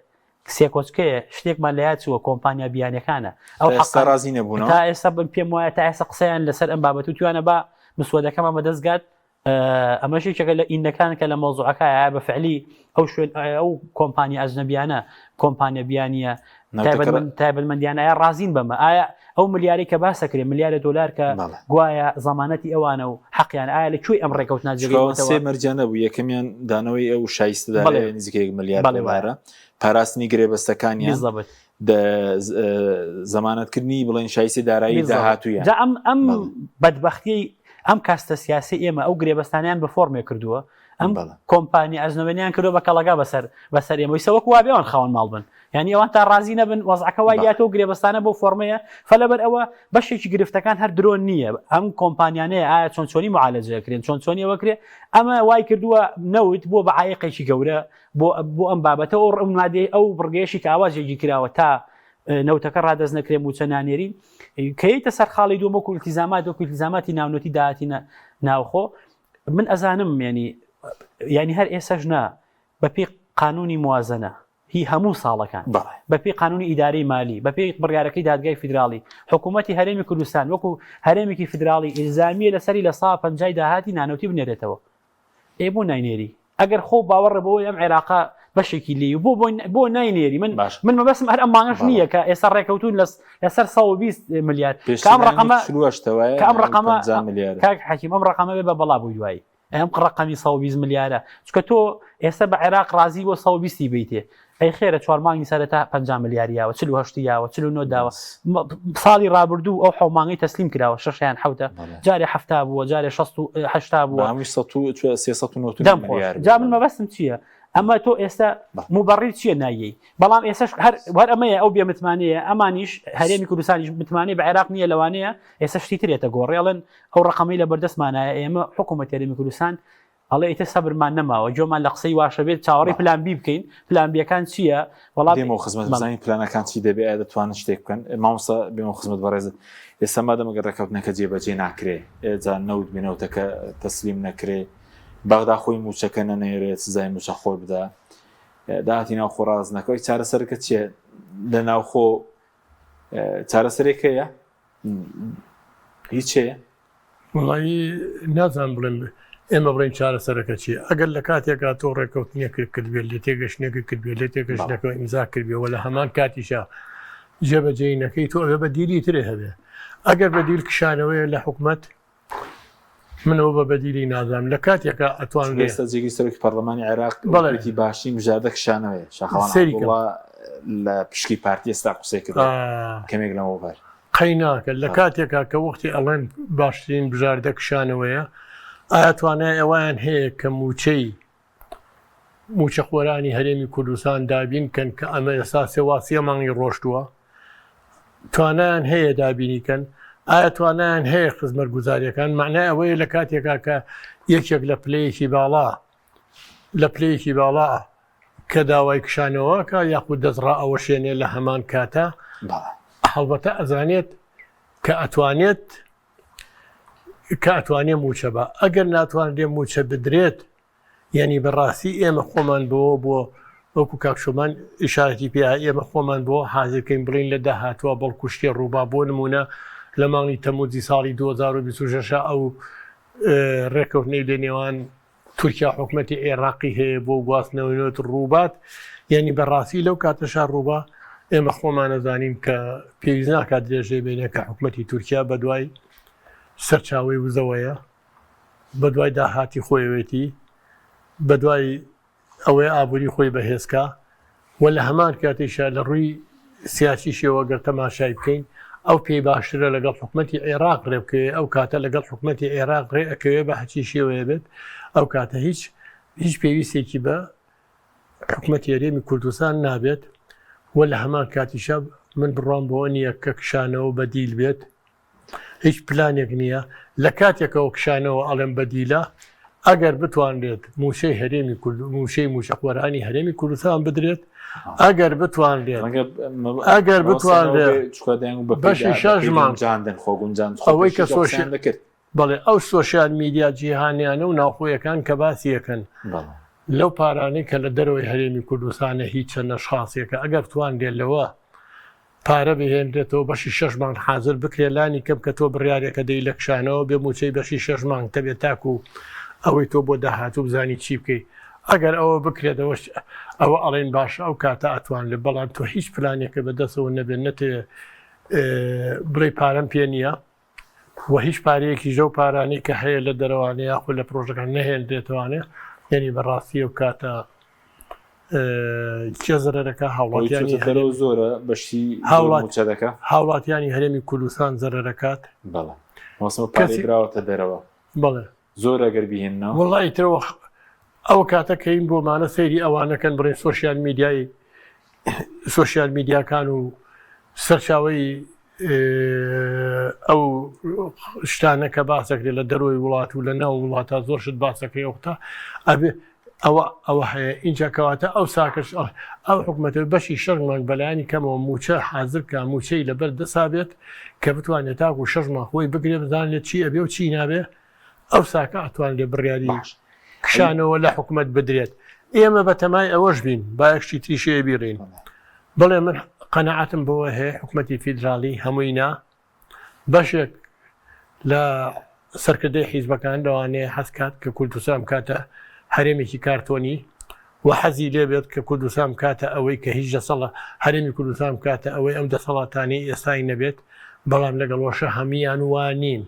سێکۆچکەیە شتێکمان لە یاد چووە کۆمپانیا بیانەکانە ئەو ئێستا رازی نەبوون تا ئێستا پێم وایە تا ئێستا قسەیان لەسەر ئەم بابەت و توانە با مسودەکەمان بەدەستگات ئەمەشێکەکە لە ئینەکان کە لە مۆزوعەکە بەفعلی ئەو شوێن ئەو کۆمپانیا ئەجنەبیانە کۆمپانیا بیانیە تایبەتمەندیانە ئایا ڕازین بەمە ئایا ئەو ملیاری کە باسەکرێ ملیارە دۆلار کە گوایە زەمانەتی ئەوانە و حەقیان ئایا لەکوێ ئەم ڕێکەوتنا جێگەوتەوە سێ مەرجانە بوو یەکەمیان دانەوەی ئەو شایستەدارەیە نزیکەیەک ملیار دۆلارە پاراستنی گرێبەستەکانیان زەمانەتکردنی بڵێن شایستی دارایی داهاتوویە ئەم بەدبەختی ئەم کاستە سیاسی ئێمە ئەو گرێبەستانیان بە فۆرمێ کردووە ئەم کۆمپانی ئەجنەبییان کردو بە کەڵەگا بەسەر ئێمەی سەوەک وابێەوەن خاوەن ماڵ بن یعنی ئەوان تا ڕازی نەبن وەزعەکە وای دیاتەوە گرێبەستانە بۆ فۆرمەیە فەلەبەر ئەوە بەشێکی گرفتەکان هەر درۆن نییە ئەم کۆمپانیانەیە ئایا چۆنی معالەجەکرێن چۆنیەوە کرێ ئەمە وای کردووە نەوت بۆ بە عایقێکی گەورە بۆ ئەم بابەتە ئەو ڕمادەی ئەو بڕگەیەشی کە ئاوازێکی کراوە تا نەوتەکە ڕادەست نەکرێ موچە نانێری کەیتە سەر خاڵی دووەمە کولتیزاماتی ناونەتی داهاتی ناوخۆ من ئەزانم ینی هەر ئێسەش نا بەپێی قانونی موازنە هی هەموو ساڵەکان بەپێی قانونی ئیداری مالی بەپێی بڕیارەکەی دادگای فیدراڵی حکوومەتی هەرێمی کوردستان وەکو هەرێمێکی فیدراڵی ئیلزامیە لەسەری لە سا 50 داهاتی نانەوتی بنێرێتەوە بۆ ناینێری ئەگەر خۆ باوەڕە بەوەی ئەم عێراقا بەشێکی لی بۆ ناینێری من مەبەستم هەر ئەم مانگەش نییە کە ئێستا ڕێکەوتون لەسەر 120 ملیار کام ڕقەمە کاک حەکیم ئەم ڕقەمە بێ بە بەڵا بووی دوایی ئەم ڕقەمی 120 ملیارە چکە تۆ ئێستا بە عێراق ڕازی بۆ 120 بیتێ ئەی خێرە 4 مانگی سەرەتا 50 ملیاریاوە 48 یاوە 49 داوە ساڵی ڕابردوو ئەو حەومانگەی تەسلیم کراوە 6یان 7 جارێ 7 بووە جارێ 6 بووە جا من مەبەستم چییە ئەمە تۆ ئێستا موبەڕیر چییە نایەی بەڵام ئێستاش هەر ئەمەیە ئەو بێ متمانەیە ئەمانیش هەرێمی کوردستانیش متمانەی بە عێراق نییە لەوانەیە ئێستا شتی ترێتە گۆڕێڵن ئەو ڕقەمەی لە بەردەستمانایە ئێمە حکوومەت هەرێمی کوردستان ئەڵێ ئیتر سەبرمان نەماوە جۆمان لە قسەی واشە بێت چاوەڕی پلان بی بکەین پلان بیەکان چییە وەڵام خزمەت بزانین پلانەکان چی دەبێت دەتوانن شتێک بکەن مامۆستا بێمە خزمەت بەڕێزت ئێستا مادەمەگە ڕێکەوتنەکە جێبەجێ ناکرێ جا نەوت بینەوتەکە تەسلیم نەکرێ بەغدا خۆی موچەکە نەنێرێت سزای موچە خۆی بدا داهاتی ناوخۆ ڕازنەکەی چارەسەرەکە چییە لە ناوخۆ چارەسەرێکەیە هیچ هەیە وڵی نازان بڵێن ئێمە بڵێن چارەسەرەکە چیە ئەگەر لە کاتێکا تۆ ڕێکەوتنیەکە کردبێت لێ تێگەشتێکی کردبێت لێ تێگەشتەکە ئیمزا کردبێەوە لە هەمان کاتیشا جێبەجێینەکەی تۆ ئەوێ بە دیلی ترێ هەبێ ئەگەر بە دیل کشانەوەیە لە حکوومەت منەوە بە بەدیلی نازانم لە کاتێکە ئەتوان ئێستا جێگی سەرۆکی پەرلەمانی عێراق بەڵێتی باشی مژادە کشانەوەیە شاخەوە لە پشکی پارتی ئێستا قسەی کرد کەمێک لەمەوە بەر قەی ناکە لە کاتێکا کە وەختی ئەڵێن باشترین بژاردە کشانەوەیە ئایا ئەویان هەیە کە موچە خۆرانی هەرێمی کوردستان دابین کەن کە ئەمە ئێستا سێواسیە مانگی ڕۆشتووە توانیان هەیە دابینیکەن ئایا توانیان هەیە خزمەت گوزاریەکان معنای ئەوەیە لە کاتێکا کە یەکێک لە پلەیەکی باڵا کە داوای کشانەوەکە یاخود دەزڕا ئەوە شوێنێ لە هەمان کاتە هەڵبەتە ئەزانێت کە ئەتوانێت موچە بە ئەگەر ناتوانێ موچە بدرێت یعنی بەڕاستی ئێمە خۆمان بۆ وەکو کاکشۆمان ئیشارەتی پێ ئێمە خۆمان بۆ حازرکەین بڵین لە داهاتوە بەڵکوشتی ڕووبا بۆ نمونە لە مانگی تەمموزی ساڵی 2026 ئەو ڕێکەوتنەی لە نێوان تورکیا حکوومەتی عێراقی هەیە بۆ گواستنەوەی ڕووبات یعنی بەڕاستی لەو کاتەشا ڕووبا ئێمە خۆمان نەزانین کە پێویست ناکات درێژەی بینە کە حکوومەتی تورکیا بەدوای سەرچاوی وزەوەیە بەدوای داهاتی خۆیەوێتی بەدوای ئەوەی ئابووری خۆی بەهێزکە و لە هەمان کاتێکشا لە ڕووی سیاسی شێوە گەر تەماشای بکەین ئەو پێی باشترە لەگەڵ حکوومەتی عێراق ڕێبکەوێ ئەو کاتە لەگەڵ حکوومەتی عێراق ڕێەکەوێ بە هەچی شێوەیە بێت ئەو کاتە هیچ پێویستێکی بە حکوومەتی هەرێمی کوردستان نابێت و لە هەمان کاتیشە من بڕام بۆ نییە کە کشانەوە بەدیل بێت هیچ پلانێک نییە لە کاتێکەوە کشانەوە ئەڵێم بەدیلە ئەگەر بتوانرێت موشەی هەرێمی موشەی موشەخوارانی هەرێمی کوردستان بدرێت ئەگەر بتوانرێت بەشی 6 مانگ ئەوەی کە دەکرد بەڵێ ئەو سۆشیال میدیا جیهانیانە و ناوخۆیەکان کە باسی یەکەن لەو پارانەی کە لە دەرەوەی هەرێمی کوردستانە هیچ چەند نەشخاصێکە ئەگەر توانرێت لەوە پارە بهێنرێتەوە بەشی 6 مانگ حاضر بکرێت لانی کەم کە تۆ بڕیارێکە دەی لە کشانەوە بێ موچەی بەشی 6 مانگ تەبێت تاکو ئەوەی تۆ بۆ داهاتوو بزانی چی بکەیت ئەگەر ئەوە بکرێتەوەش ئەوە ئەڵێن باشە ئەو کاتە ئەتوان لە بەڵام تۆ هیچ پلانێکە بەدەستەوە نەبێت نەتێ بڵێ پارەم پێ نییە و هیچ پارەیەکی ژەو پارانی کە هەیە لە دەرەوانەیە خۆ لە پرۆژەکان نەهێن دێتوانێت یعنی بەڕاستی و کاتە زەرەرەکە هاوڵاتیانی زۆرە بەشی دەکە هاوڵاتیانی هەرێمی کوردستان زەرەرەکات بەڵێ پارێراوەتە دەرەوە بڵێ زۆر ئەگەر بهێنەوە وڵی ترەوە ئەو کاتەکەین بۆمانە سەیری ئەوانەکەن بڕێن سۆشیال میدیاکان و سەرچاوی ئەو شتانە کە باسەکرێت لە دەروی وڵات و لە ناو وڵاتە زۆرشت باسەکەی ئەوتا ئەبێ ئەوە هەیە اینجا کەواتە ئەو ساکەش ئەو حکوومەتە بەشی شەژمان بەلایانی کەمەوە موچە حازرکە موچەی لەبەر دەسابێت کە بتوانێت تاکو شەژمان خۆی بگرێ بزان لێت چی ئەبێ و چی نابێ ئەو ساکە ئەتوان لێ بڕیاری کشانەوە لە حکوومەت بدرێت ئێمە بە تەمای ئەوەش بین بایەکشی تریشەیە بیڕین بڵێ من قەنەعەتم بەوە هەیە حکوومەتی فیدرالی هەمووینا بەشێک لە سەرکردەی حیزبەکان لەوانەیە حەزکات کە کوردستان کاتە هەرێمێکی کارتۆنی و حەزی لێبێت کە کوردستان کاتە ئەوەی کە هیچ دەسەڵە هەرێمی کوردستان کاتە ئەوەی ئەم دەسەڵاتانی ئێستای نەبێت بەڵام لەگەڵۆشە هەمیان وانین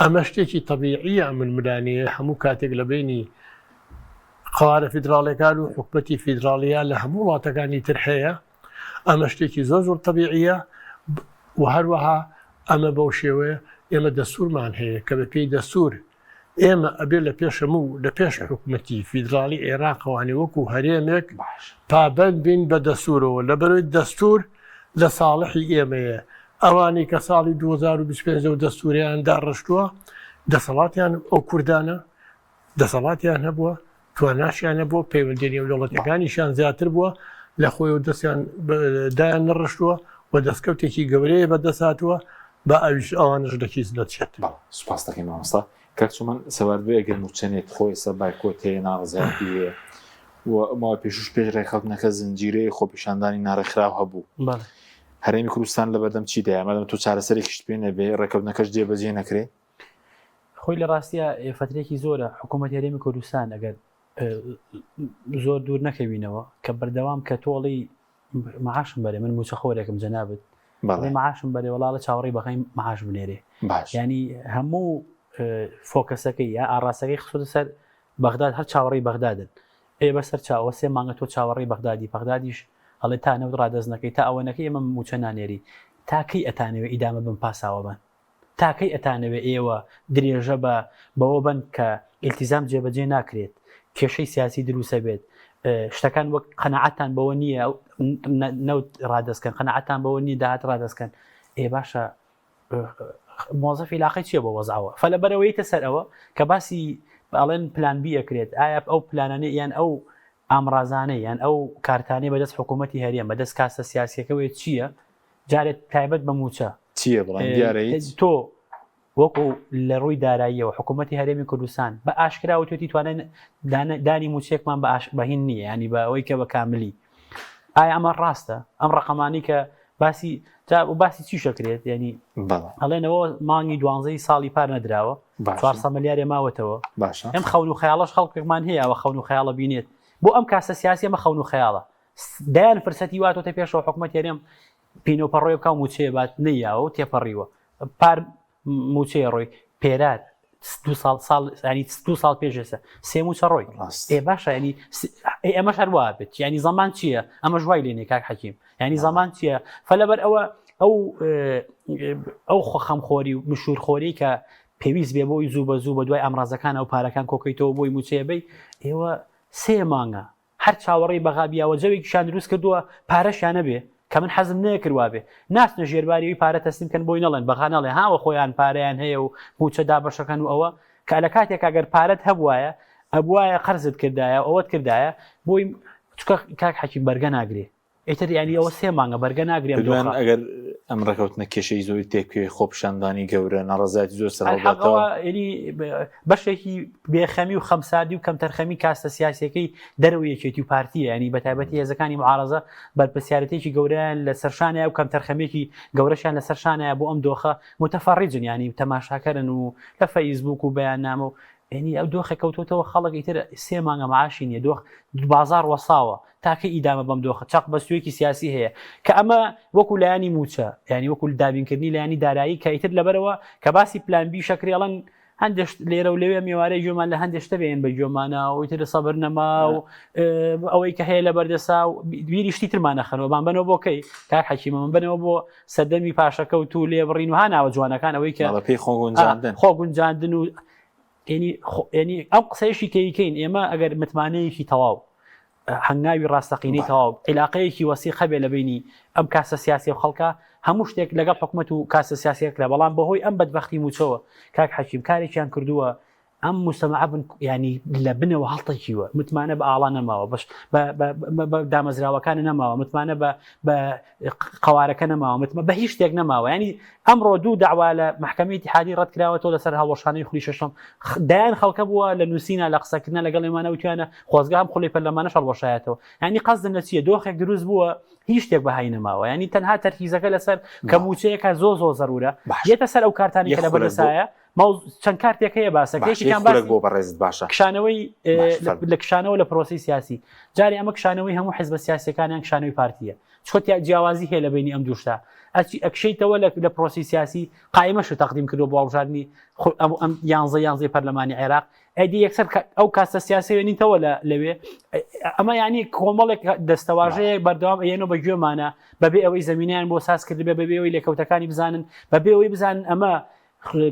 ئەمە شتێکی تەبیعیە ململانەیە هەموو کاتێک لە بینی قوارە فیدراڵەکان و حکومەتی فیدراڵیە لە هەموو وڵاتەکانی تر هەیە ئەمە شتێکی زۆر تەبیعیە و هەروەها ئەمە بەو شێوەیە ئێمە دەستورمان هەیە کە بە پێی دەستور ئێمە ئەبێ لە پێشەموو لە پێش حکوومەتی فیدراڵی عێراقەوانی وەکو هەرێمێک پابند بین بە دەستورەوە لە بەرەوەی دەستور لە ساڵحی ئێمەیە ئەوانی کە ساڵی 2025 و دەستوریاندا ڕشتووە دەسەڵاتیان ئەو کوردانە دەسەڵاتیان هەبووە تواناشیان هەبووە پەیوەندی نێودەوڵەتەکانیشان زیاتر بووە لە خۆی و دەستیان دایان نەڕشتووە و دەستکەوتێکی گەورەیە بەدەساتوە بە ئەویش ئەوانش دەکیز دەچێت سوپاس دەکەین مامۆستا کاکچوومەن سەواربێ ئەگەر موچەنێت خۆی سە بایکۆتەیە ناڕزایەتیە و ئەمەوە پێشوش پێش ڕێکخەوتنەکە زنجیرەی خۆپیشاندانی ناڕێکخراو هەبوو هەرێمی کوردستان لە بەردەم چی دەیە مەدەم تۆ چارەسەرێکیشت پێ نەبێ ڕێکەوتنەکەش جێبەجێ نەکرێ خۆی لە ڕاستیە فترێکی زۆرە حکوومەت هەرێمی کوردستان ئەگەر زۆر دوور نەکەوینەوە کە بەردەوام کە تۆڵی معاشم بەرێ من موچە خۆرێکم جەنابێت معاشم بەرێ وڵا لە چاوەڕێی بەخەی معاش بنێرێ ینی هەموو فۆکەسەکەی یا ئاڕاستەکەی خسوودە سەر بەغداد هەر چاوەڕێی بەغدادن بەسەر چاوە 3 مانگە تۆ چاوەڕێی بەغدادیش هەڵێ تا نەوت ڕادەزنەکەی تا ئەوەنەکەی ئێمە موچە نانێری تاکەی ئەتانەوێ ئیدامە بم پاساوە بن تاکەی ئەتانەوێ ئێوە درێژە بەوە بن کە ئیلتیزام جێبەجێ ناکرێت کێشەی سیاسی دروسە بێت شتەکان وەک قەنەعەتان بەوە نییە نەوت ڕادەستکەن قەنەعەتان بەوە نیە داهات ڕادەستکەن باشە مۆزەفی لاقی چییە بە وەزعوە فە لە بەرەوەیتە سەر ئەوە کە باسی ئەڵێن پلان بی ئەکرێت ئایا ئەو پلانانە یان ئەو ئامرازانەی یان ئەو کارتانەی بەدەست حکوومەتی هەرێم بەدەست کاسە سیاسیەکەوێ چییە جارێت تایبەت بە موچە چییە بڵێن تۆ وەکو لە ڕووی داراییەوە حکوومەتی هەرێمی کوردستان بە ئاشکرا و توێتی توانێت دانی موچێکمان بەهین نییە ینی بە ئەوەی کە بە کاملی ئایا ئەمە ڕاستە ئەم ڕقەمانی کە باسی چی شەکرێت ینی ئەڵێنەوە مانگی 12 ساڵی پار نەدراوە 400 ملیارێ ماوەتەوە ئەم خەون و خەیاڵەش خەڵکێکمان هەیە ئەوە خەون و خەیاڵە بینێت بۆ ئەم کاسە سیاسی ئەمە خەون و خەیاڵە دایان فرسەتی واتۆتە پێشەوە حکوومەت هەرێم پینۆپەڕۆی بکە و موچێ بات نەیاوە و تێپەڕیوە پار موچەیە ڕۆی پێرات 2 ساڵ پێشێسە 3 موچە ڕۆی باشە ینی ئەمەش هەروە بێت ینی زەمان چییە ئەمە ژوای لێنێ کاک حەکیم ینی زەمان چییە فەلەبەر ئەو خەمخۆری و مشورخۆری کە پێویست بێ بۆی زوو بە زوو بە دوای ئەمڕازەکان ئەو پارەکان کۆکەیتەوە بۆی موچەیەبەی ئێوە 3 مانگە هەر چاوەڕێی بەغابیاوە جەوێکیشان دروست کردووە پارەشیانە بێ کە من حەزم نەکردوا بێ ناچنە ژێرباریوی پارە تەسلیمکەن بۆی نەڵێن بەغانەڵێ هاوە خۆیان پارەیان هەیە و موچە دابەشەکەن و ئەوە کە لە کاتێک ئەگەر پارەت هەبوایە ئەبوایە قەرزت کردایە ئەوەت کردایە بۆی کاک حەکیم بەرگە ناگرێ ئیتر ینی ئەوە 3 مانگە بەرگە ناگرێ ئەگەر ئەم ڕێکەوتنە کێشەی زۆری تێکوێ خۆپیشاندانی گەورە ناڕەزایەتی زۆر سەرەوە ینی بەشێکی بێخەمی و خەمسادی و کەمتەرخەمی کاستە سیاسیەکەی دەرەوەیەکێتی و پارتیە ینی بەتایبەتی هێزەکانی معارەزە بەرپرسیارەتێکی گەورەیان لە سەرشانەیە و کەمتەرخەمێکی گەورەشیان لە سەرشانەیە بۆ ئەم دۆخە متەفەڕیجن ینی تەماشاکەرن و لە فەیسبوک و بەیاننامە و ینی ئەو دۆخە کەوتوتەوە خەڵک ئیتر 3 مانگە معاشی نییە دۆخ بازار وەساوە تاکە ئیدامە بەم دۆخە چاق بەستوێکی سیاسی هەیە کە ئەمە وەکو لایانی موچە ینی وەکو دابینکردنی لایانی دارایی کە ئیتر لەبەرەوە کە باسی پلان بی شەکرێڵەن هەندێک لێرە و لەوێ میوارەی جۆمان لە هەندێک شتە بێن بە جۆمانە و ئیتر سەبر نەما و ئەوەی کە هەیە لە بەردەسا و بیریشتی ترمانەخەنەوە بان بنەوە بۆکەی کار حەکیمە من بنەوە بۆ سەردەمی پاشەکەوت و لێبڕین و هاناوە جوانەکان ئەوەی کە خۆگونجاندن و ینی ئەم قسەیەشی کەیکەین ئێمە ئەگەر متمانەیەکی تەواو هەنگاوی ڕاستەقینەی تەواو عیلاقەیەکی وەسی خەبێ لە بینی ئەم کاسە سیاسی و خەڵکە هەموو شتێک لەگەڵ حکومەت و کاسە سیاسیەکرا بەڵام بەهۆی ئەم بەدبەختی موچەوە کاک حەکیم کارێکیان کردووە ئەم مستەمع بن ینی لە بنەوە هەڵتەکیوە متمانە بە ئاڵا نەماوە بەش بە دامەزراوەکانی نەماوە متمانە بە قوارەکە نەماوە متمە بە هیچ شتێک نەماوە ینی ئەمڕۆ 2 داوا لە محکەمەی اتحادی ڕەت کراوەتەوە لەسەر هەڵوەشانەی خولی شەشەم دایان خەڵکە بووە لە نووسینە لە قسەکردن لەگەڵ ئێمانە وتیانە خۆزگا هەم خولی پەرلەمانەش هەڵوەشایەتەوە ینی قەزدم لە چییە دۆخێک دروست بووە هیچ شتێک بەهای نەماوە ینی تەنها تەرکیزەکە لەسەر کە موچەیەکە زۆ زەرورە یێتە سەر ئەو کارتانی کە لە بەردەسایە چەند کارتێک هەیە باسەکەیشیان بۆ بەڕێزت باشە کشانەوەی لە کشانەوە لە پرۆسی سیاسی جاری ئەمە کشانەوەی هەموو حیزبە سیاسیەکانیان کشانەوەی پارتیە چۆتیا جیاوازی هەیە لە بینی ئەم دووشتا ئەکشەیتەوە لە پرۆسی سیاسی قایمەش تەقدیم کردو بۆ هەڵبژاردننی ئەم 11 پەرلەمانی عێراق ئەدی یەکسەر ئەو کاسە سیاسیێنیتەوە لەوێ ئەمە ینی کۆمەڵێک دەستەواژەیە بەردەوام ئەێنەوە بە گوێمانە بەبێ ئەوەی زمینیان بۆ ساز کرد بەبێ ئەوەی لێکەوتەکانی بزانن بەبێ ئەوەی بزانن ئەمە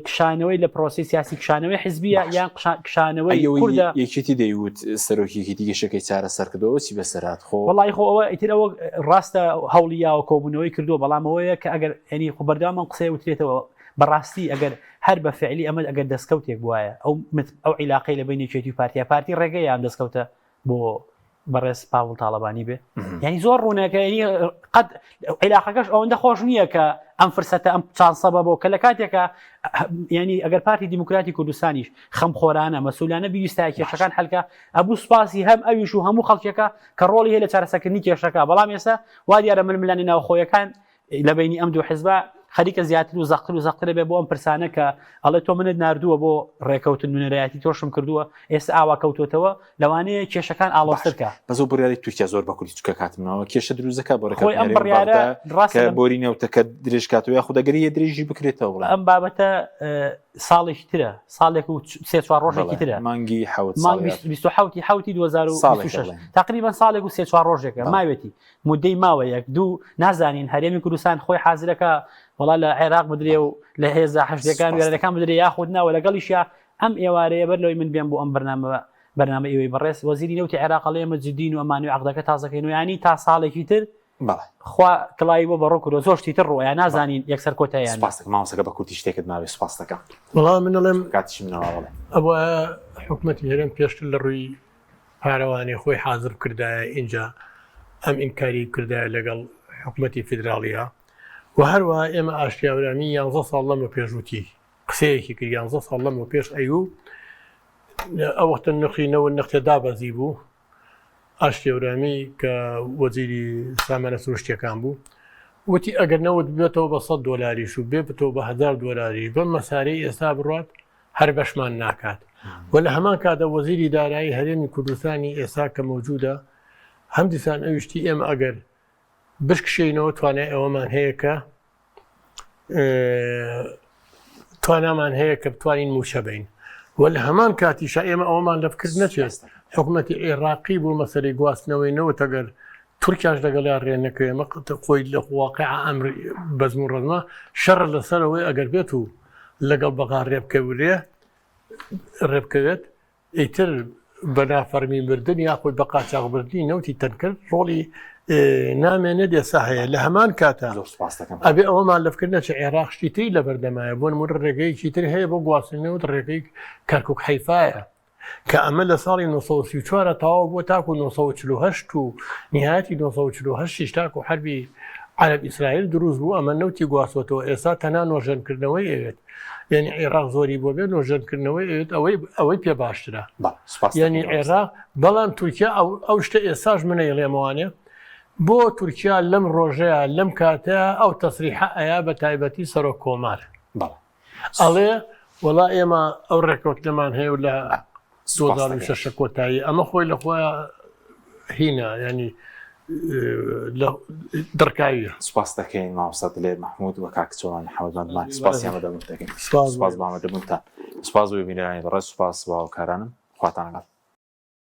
کشانەوەی لە پرۆسی سیاسی کشانەوەی حزبیە یان کشانەوەی کوردە یەکێتی دەیوت سەرۆکیەکی دیگەشەکەی چارە سەرکردەوە چی بەسەرات خۆ وڵی خۆ ئەوە ئیتر ئەوە ڕاستە هەوڵیاوە کۆبوونەوەی کردووە بەڵام ئەوەیە کە ئەگەر ینی خۆ بەردەوام قسەی وترێتەوە بەڕاستی ئەگەر هەر بە فعلی ئەمە ئەگەر دەستکەوتێک بواە ئەو عیلاقەی لە بینی چێتی پارتی ڕێگەی یان دەستکەوتە بۆ بەڕێز پاوڵ تاڵەبانی بێ ینی زۆر ڕوونەکە ینی قەت عیلاقەکەش ئەوەندە خۆش نییە کە ئەم فرسەتە ئەم چانسەبە بۆ کە لە کاتێکە ینی ئەگەر پارتی دیموکراتی کوردستانیش خەمخۆرانە مەسئولانە بیویستای کێشەکان هەلکە ئەبوو سوپاسی هەم ئەویش و هەموو خەڵکێکە کە ڕۆڵی هەیە لە چارەسەرکردنی کێشەکە بەڵام ئێستا وا دیارە ململانی ناوخۆیەکان لە بینی ئەم دوو حیزبە خەریکە زیاتر و زەقتر بێ بۆ ئەم پرسانە کە ئەڵێ تۆ منت نردووە بۆ ڕێکەوتن نوێنەرایەتی تۆشم کردووە ئێستا ئاوا کەوتوتەوە لەوانەیە کێشەکان ئاڵۆسترکە بەزۆ بڕیاری تورکیا زۆر بە کوردی چکە کاتمەوە کێشە دروستەکە بۆ ڕێکە بۆری نەوتەکە درێژکاتەوە یا خودەگەری درێژی بکرێتەوە ئەم بابەتە ساڵێکی ترە ساڵێک و 3-4 ڕۆژێکی ترە مانگی 2026 تقریبا ساڵێک و 3-4 ڕۆژێکە ماوێتی مدەی ماوە 1-2 نازانین هەرێمی کوردستان خۆی حازرەکە وڵا لە عێراق بدرێ و لە هێزە حەشتەکان وێرەکان بدرێ یاخود ناوە لەگەڵیشیا ئەم ئێوارەیە بەر لەوەی من بێن بۆ ئەم بەرنامە ئێوەی بەڕێز وەزیری نەوتی عێراق ئەڵێ ئێمە جددین و ئەمانوی عەقدەکە تازەکەین و ینی تا ساڵێکی تر خوا کڵایی بۆ بەڕۆ کردووە زۆر شتی تر ڕۆیان نازانین یەکسەر کۆتاییان مامۆسەکە بە کورتی شتێکت ناوێ سوپاس دەکەم وەڵام من دەڵێم کاتیشی منەوەڵێ ئەوە حکومەتی هێرن پێشتر لە ڕووی پارەوانی خۆی حاضر کردایە اینجا ئەم ئینکاری کردایە لەگەڵ حکومەتی فیدراڵیە و هەروە ئێمە ئاشتیاورامی 11 ساڵ لەمە پێشوتی قسەیەکی کرد 11 ساڵ لەمە پێش ئەیوو ئەو وەختە نرخینەوە نەختە دابەزی بوو ئاشتیاورامی کە وەزیری سامانە سروشتیەکان بوو وتی ئەگەر نەوت بێتەوە بە $100 و بێتەوە بە $1000 بەم مەسارەی ئێستا بڕات هەر بەشمان ناکات و لە هەمان کاتە وەزیری دارایی هەرێمی کوردستانی ئێستا کە مەوجودە هەم دیسان ئەویشتی ئێمە ئەگەر بشکشینەوە توانای ئەوەمان هەیە کە توانامان هەیە کە بتوانین موشە بین و لە هەمان کاتیشە ئێمە ئەوەمان لە فکرد نەچێت حکوومەتی عێراقی بۆ مەسەرەی گواستنەوەی نەوە ئەگەر تورکیاش لەگەڵا ڕێنەکە ئێمە خۆی لە واقع ئەمر بەزم و ڕزمە شەڕ لەسەرەوەی ئەگەر بێت و لەگەڵ بەغا ڕێبکەوێت ئیتر بەنافەرمی بردن یاخود بە قاچاغبردنی نەوتی تەنکرد ڕۆڵی نامێنێت ئێستا هەیە لە هەمان کاتە ئەبێ ئەوەمان لەفکردنە چ عێراق شتی تری لە بەردەمایە بۆ نمونە ڕێگەیەکی تر هەیە بۆ گواستنەوە ڕێگەی کەرکک حەیفایە کە ئەمە لە ساڵی 1934 تەواو بۆ تاکو 1948 و نهایەتی 1948 تاکو حربی عەرەب ئیسرائیل دروست بوو ئەمە نەوتی گواستوەوە ئێستا تەنها نۆژەنکردنەوەی ئەوێت یعنی عێراق زۆری بۆ بێ نۆژەنکردنەوەی ئەوێت ئەوەی پێ باشترە یعنی عێراق بەڵام تورکیا ئەو شتە ئێستاش منەیڵێمەوانێ بۆ تورکیا لەم ڕۆژەیە لەم کاتەیە ئەو تەسریحە ئەیا بە تایبەتی سەرۆک کۆمار ئەڵێ وڵا ئێمە ئەو ڕێکوتلمان هەیە لە 2006 کۆتایی ئەمە خۆی لەخۆی هینە ینی دڕکاویە. سپاس دەکەین مامۆستا دلێر محمود و کاکچۆڵان حەمەدمان سپاسی ئەمەدەبوون دەکەین. سپاس بۆ ئامادەبوونتان. سپاس بۆ بینەرانی بەڕێز، سپاس باوەکارانم، خواتان لەگەڵ.